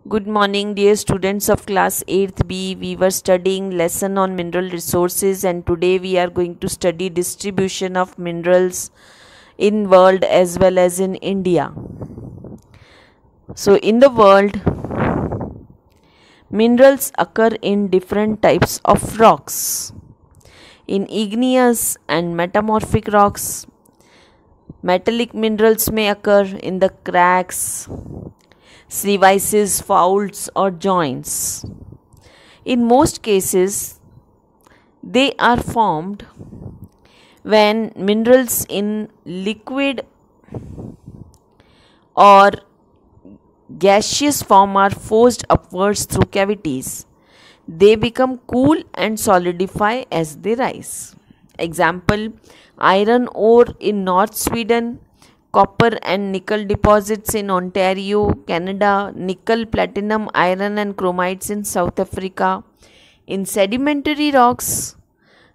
Good morning, dear students of class 8th B. We were studying lesson on mineral resources, and today we are going to study distribution of minerals in world as well as in India. So in the world, minerals occur in different types of rocks. In igneous and metamorphic rocks, metallic minerals may occur in the cracks, crevices, faults, or joints. In most cases, they are formed when minerals in liquid or gaseous form are forced upwards through cavities. They become cool and solidify as they rise. Example: iron ore in North Sweden, copper and nickel deposits in Ontario, Canada, nickel, platinum, iron and chromites in South Africa. In sedimentary rocks,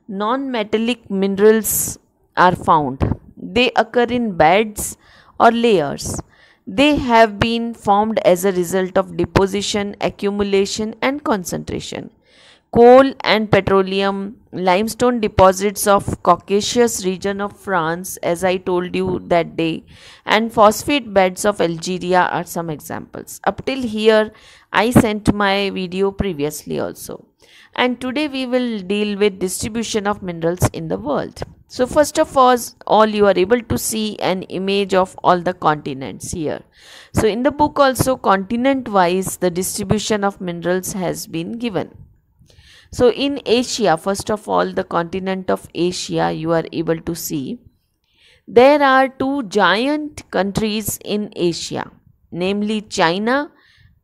non-metallic minerals are found. They occur in beds or layers. They have been formed as a result of deposition, accumulation and concentration. Coal and petroleum, limestone deposits of Caucasus region of France, as I told you that day, and phosphate beds of Algeria are some examples. Up till here, I sent my video previously also. And today we will deal with distribution of minerals in the world. So first of all, you are able to see an image of all the continents here. So in the book also, continent wise, the distribution of minerals has been given. So in Asia, first of all, the continent of Asia, you are able to see there are two giant countries in Asia, namely China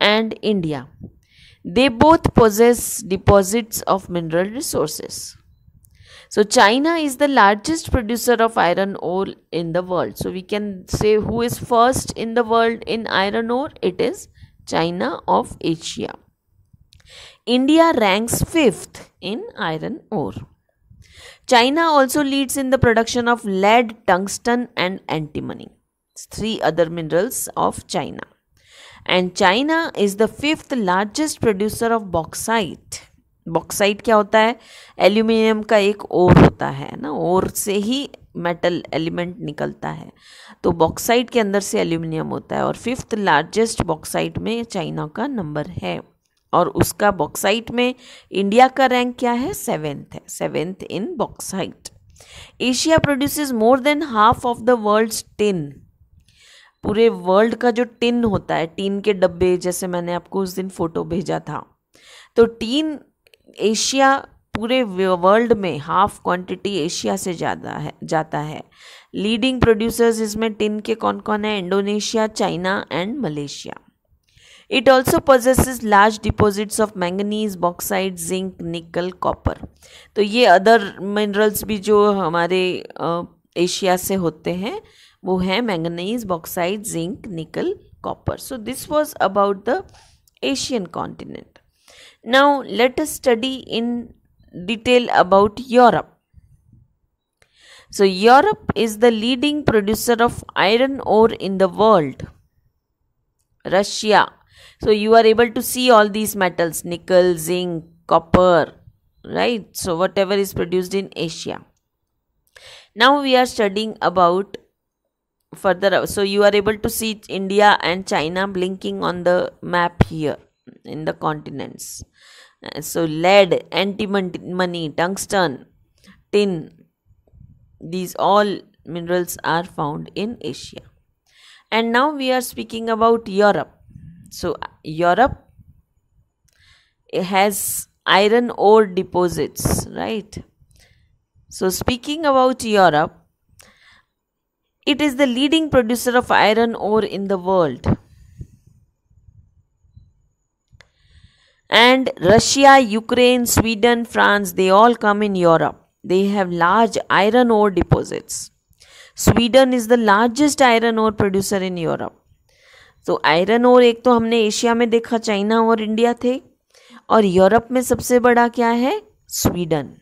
and India. They both possess deposits of mineral resources. So China is the largest producer of iron ore in the world. So we can say who is first in the world in iron ore? It is China of Asia. India ranks 5th in iron ore. China also leads in the production of lead, tungsten and antimony. Three other minerals of China. And China is the 5th largest producer of bauxite. Bauxite क्या होता है? Aluminium का एक ओर होता है ना, ओर से ही metal element निकलता है, तो बॉक्साइट के अंदर से एल्यूमिनियम होता है और 5th लार्जेस्ट बॉक्साइट में चाइना का नंबर है और उसका बॉक्साइट में इंडिया का रैंक क्या है? 7th है, 7th in bauxite. Asia produces more than half of the world's tin. पूरे वर्ल्ड का जो टिन होता है, टीन के डब्बे, जैसे मैंने आपको उस दिन फोटो भेजा था, तो टीन एशिया पूरे वर्ल्ड में हाफ क्वांटिटी एशिया से ज़्यादा है जाता है. लीडिंग प्रोड्यूसर्स इसमें टिन के कौन कौन है? Indonesia, China and Malaysia. It also possesses large deposits of manganese, bauxite, zinc, निकल, कॉपर. तो ये अदर मिनरल्स भी जो हमारे एशिया से होते हैं वो है मैंगनीज, बॉक्साइट, जिंक, निकल, copper. So this was about the Asian continent. Now let us study in detail about Europe. So Europe is the leading producer of iron ore in the world. Russia. So you are able to see all these metals, nickel, zinc, copper, right? So whatever is produced in Asia. Now we are studying about further. So you are able to see India and China blinking on the map here in the continents. So lead, antimony, tungsten, tin, these all minerals are found in Asia. And now we are speaking about Europe. So Europe has iron ore deposits, right? So speaking about Europe, it is the leading producer of iron ore in the world. And Russia, Ukraine, Sweden, France, they all come in Europe. They have large iron ore deposits. Sweden is the largest iron ore producer in Europe. तो iron ore एक तो हमने Asia में देखा, China और India थे, और Europe में सबसे बड़ा क्या है? स्वीडन.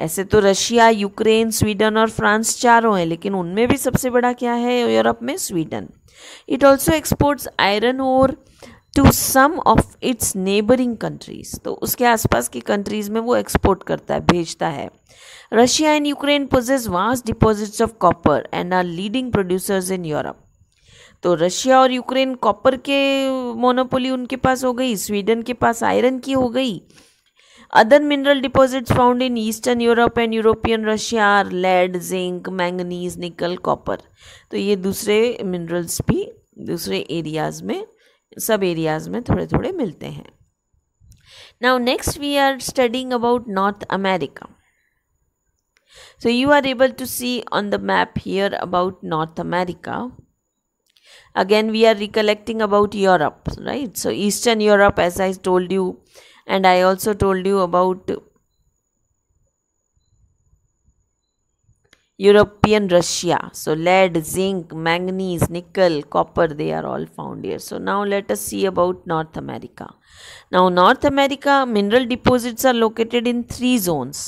ऐसे तो रशिया, यूक्रेन, स्वीडन और फ्रांस चारों हैं, लेकिन उनमें भी सबसे बड़ा क्या है यूरोप में? Sweden. It also exports iron ore to some of its neighbouring countries, तो उसके आसपास की कंट्रीज में वो एक्सपोर्ट करता है, भेजता है. Russia and Ukraine possess vast deposits of copper and are leading producers in Europe. तो रशिया और यूक्रेन कॉपर के मोनोपोली उनके पास हो गई, स्वीडन के पास आयरन की हो गई. Other mineral deposits found in eastern Europe and European Russia are lead, zinc, manganese, nickel, copper. तो ये दूसरे मिनरल्स भी दूसरे एरियाज में, सब एरियाज में थोड़े थोड़े मिलते हैं. Now next we are studying about North America. So you are able to see on the map here about North America. Again we are recollecting about Europe, right? So Eastern Europe, as I told you, and I also told you about European Russia. So lead, zinc, manganese, nickel, copper, they are all found here. So now let us see about North America. Now North America mineral deposits are located in 3 zones.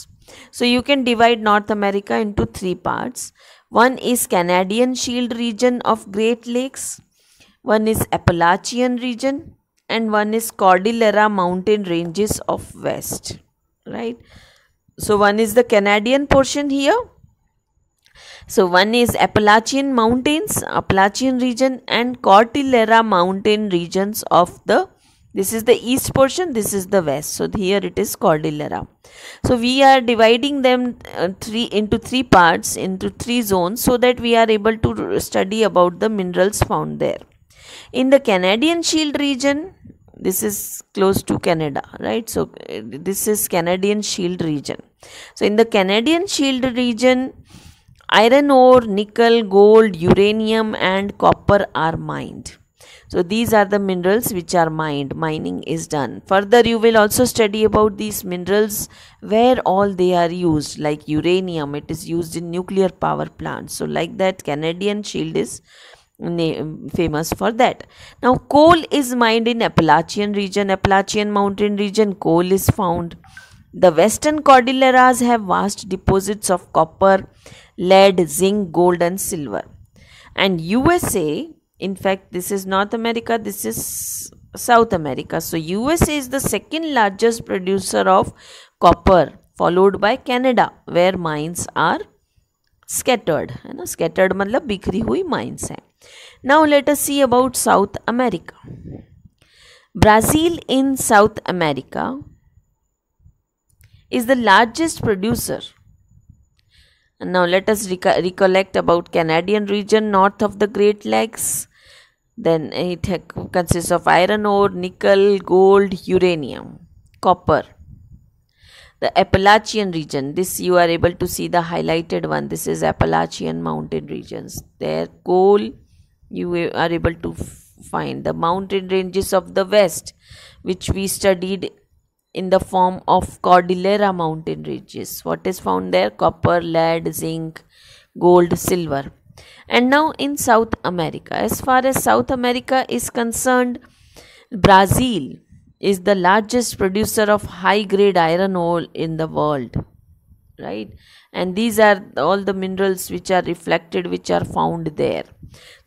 So you can divide North America into 3 parts. One is Canadian Shield region of Great Lakes, one is Appalachian region, and one is Cordillera mountain ranges of West, right? So one is the Canadian portion here. So one is Appalachian mountains, Appalachian region, and Cordillera mountain regions of the, this is the east portion, this is the west. So here it is Cordillera. So we are dividing them into 3 parts, into 3 zones, so that we are able to study about the minerals found there. In the Canadian Shield region, this is close to Canada, right? So this is Canadian Shield region. So in the Canadian Shield region, iron ore, nickel, gold, uranium and copper are mined. So these are the minerals which are mined. Mining is done. Further, you will also study about these minerals, where all they are used. Like uranium, it is used in nuclear power plants. So like that, Canadian Shield is famous for that. Now coal is mined in Appalachian region, Appalachian mountain region. Coal is found. The western Cordilleras have vast deposits of copper, lead, zinc, gold and silver. And USA, in fact this is North America, this is South America. So USA is the second largest producer of copper, followed by Canada, where mines are scattered, है ना. Scattered मतलब बिखरी हुई mines हैं. Now let us see about South America. Brazil in South America is the largest producer. And now let us recollect about Canadian region north of the Great Lakes. Then it consists of iron ore, nickel, gold, uranium, copper. The Appalachian region, this you are able to see the highlighted one. This is Appalachian mountain regions. There coal you are able to find. The mountain ranges of the west, which we studied in the form of Cordillera mountain ranges. What is found there? Copper, lead, zinc, gold, silver. And now in South America, as far as South America is concerned, Brazil is the largest producer of high grade iron ore in the world, right? And these are all the minerals which are reflected, which are found there.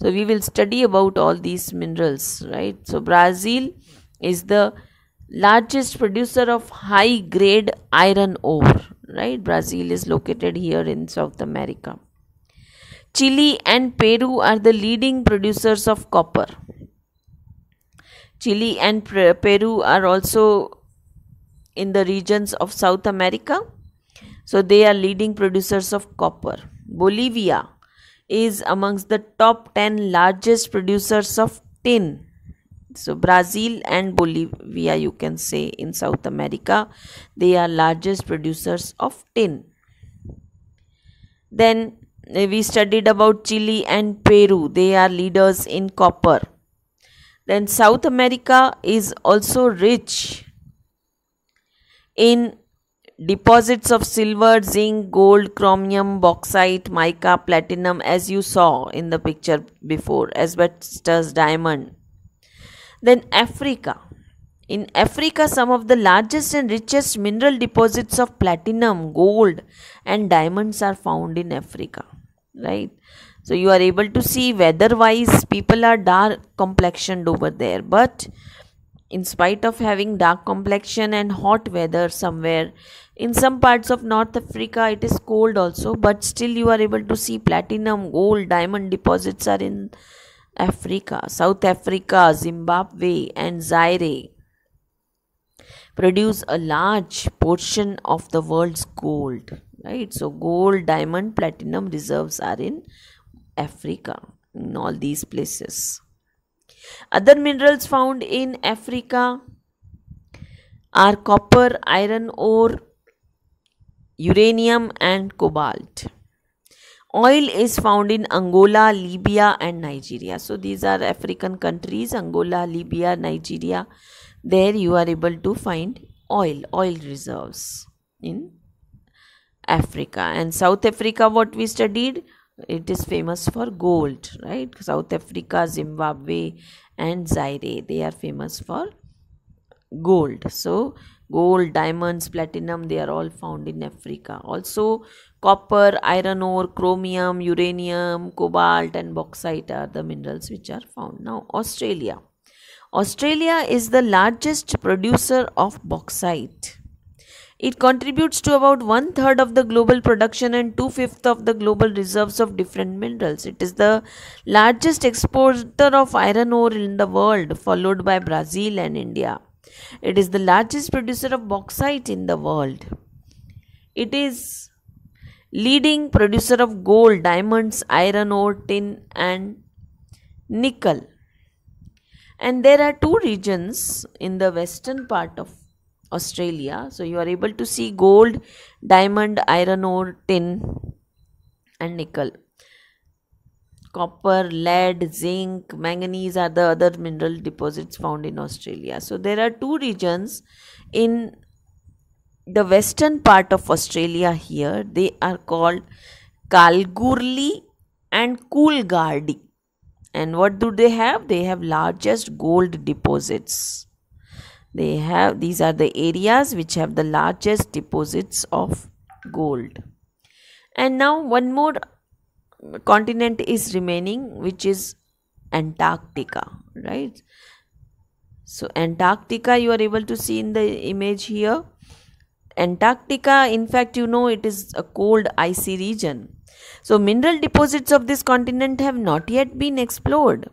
So we will study about all these minerals, right? So Brazil is the largest producer of high grade iron ore, right? Brazil is located here in South America. Chile and Peru are the leading producers of copper. Chile and Peru are also in the regions of South America. So they are leading producers of copper. Bolivia is amongst the top 10 largest producers of tin. So Brazil and Bolivia, you can say, in South America, they are largest producers of tin. Then we studied about Chile and Peru. They are leaders in copper. Then South America is also rich in deposits of silver, zinc, gold, chromium, bauxite, mica, platinum, as you saw in the picture before, asbestos, diamond. Then Africa. In Africa, some of the largest and richest mineral deposits of platinum, gold and diamonds are found in Africa, right? So you are able to see weather wise, people are dark complexioned over there, but in spite of having dark complexion and hot weather somewhere, in some parts of North Africa it is cold also, but still you are able to see platinum, gold, diamond deposits are in Africa. South Africa, Zimbabwe and Zaire produce a large portion of the world's gold, right? So gold, diamond, platinum reserves are in Africa, in all these places. Other minerals found in Africa are copper, iron ore, uranium and cobalt. Oil is found in Angola, Libya and Nigeria. So these are African countries, Angola, Libya, Nigeria. There you are able to find oil reserves in Africa. And South Africa, what we studied, it is famous for gold, right? South Africa, Zimbabwe and Zaire, they are famous for gold. So gold, diamonds, platinum, they are all found in Africa. Also copper, iron ore, chromium, uranium, cobalt and bauxite are the minerals which are found. Now Australia. Australia is the largest producer of bauxite. It contributes to about 1/3 of the global production and 2/5 of the global reserves of different minerals. It is the largest exporter of iron ore in the world, followed by Brazil and India. It is the largest producer of bauxite in the world. It is leading producer of gold, diamonds, iron ore, tin and nickel. And there are two regions in the western part of Australia. So you are able to see gold, diamond, iron ore, tin and nickel. Copper, lead, zinc, manganese are the other mineral deposits found in Australia. So there are two regions in the western part of Australia here. They are called Kalgoorlie and Coolgardie. And what do they have? They have largest gold deposits. These are the areas which have the largest deposits of gold. And now one more continent is remaining, which is Antarctica, right? So Antarctica you are able to see in the image here. Antarctica, in fact, you know, it is a cold, icy region. So mineral deposits of this continent have not yet been explored.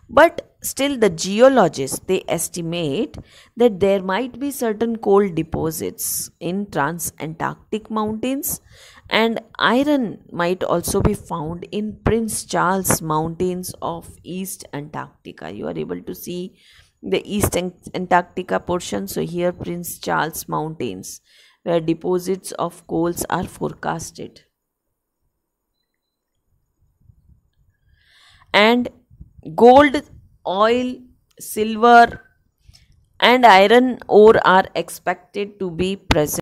But still the geologists, they estimate that there might be certain coal deposits in trans-Antarctic mountains, and iron might also be found in Prince Charles Mountains of East Antarctica. You are able to see the East Antarctica portion. So here Prince Charles Mountains, where deposits of coals are forecasted. And gold, oil, silver and iron ore are expected to be present